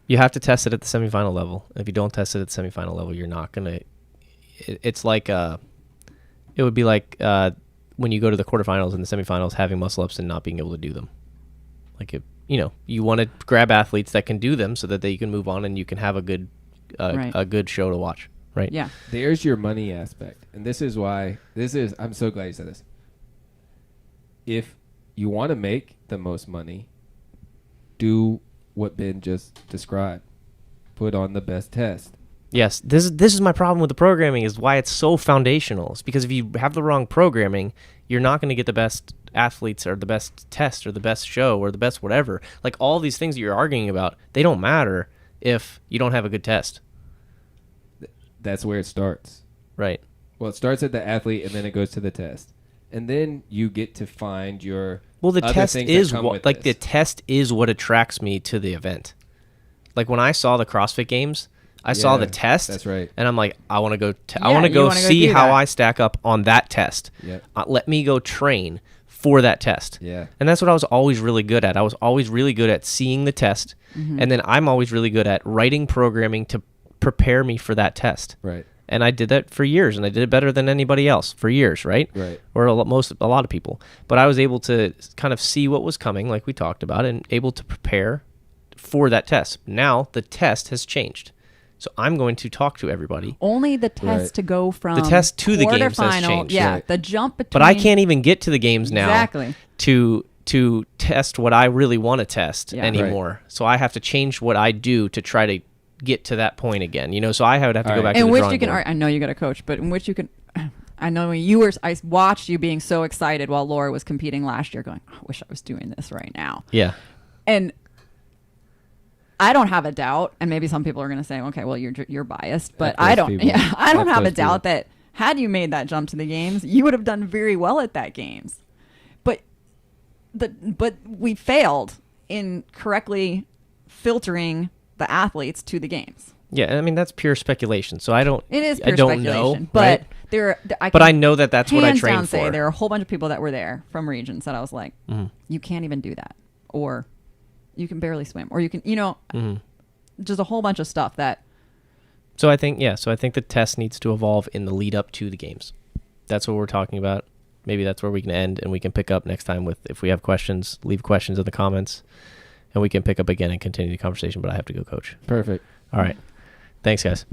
You have to test it at the semifinal level. If you don't test it at the semifinal level, you're not going to... It's like... it would be like when you go to the quarterfinals and the semifinals having muscle-ups and not being able to do them. Like, you want to grab athletes that can do them so that they can move on and you can have a good show to watch, right? Yeah. There's your money aspect. And this is why... I'm so glad you said this. If you want to make the most money, do what Ben just described. Put on the best test. Yes, this is my problem with the programming, is why it's so foundational. It's because if you have the wrong programming, you're not going to get the best athletes or the best test or the best show or the best whatever. Like all these things that you're arguing about, they don't matter if you don't have a good test. That's where it starts. Right. Well, it starts at the athlete and then it goes to the test. And then you get to find your the other test things is that come what with like this. the test is what attracts me to the event. Like when I saw the CrossFit Games, I saw the test. That's right. And I'm like, I want to go. I want to go see how I stack up on that test. Yep. Let me go train for that test. Yeah. And that's what I was always really good at. I was always really good at seeing the test, and then I'm always really good at writing programming to prepare me for that test. Right. And I did that for years, and I did it better than anybody else for years, right? Right. Or a lot of people. But I was able to kind of see what was coming, like we talked about, and able to prepare for that test. Now the test has changed. So I'm going to talk to everybody. Only the test to go from the test to the games has changed. Yeah, right. the jump between. But I can't even get to the games now Exactly. to test what I really want to test anymore. Right. So I have to change what I do to try to get to that point again. So I would have to go back to in the which drawing you can. board. I know you got a coach, but in which you can. I know when you were. I watched you being so excited while Laura was competing last year, going, "I wish I was doing this right now." Yeah. And I don't have a doubt, and maybe some people are going to say, "Okay, well, you're biased," but I don't. People. Yeah, I don't have a people. doubt that had you made that jump to the games, you would have done very well at that games. But we failed in correctly filtering the athletes to the games. Yeah, I mean that's pure speculation. So I don't. It is pure I don't speculation, know, but right? I know that that's what I hands trained down say for. there are a whole bunch of people that were there from regions that I was like, you can't even do that, or you can barely swim, or you can, just a whole bunch of stuff that. So I think the test needs to evolve in the lead up to the games. That's what we're talking about. Maybe that's where we can end, and we can pick up next time with, if we have questions, leave questions in the comments, and we can pick up again and continue the conversation. But I have to go, Coach. Perfect. All right. Thanks, guys.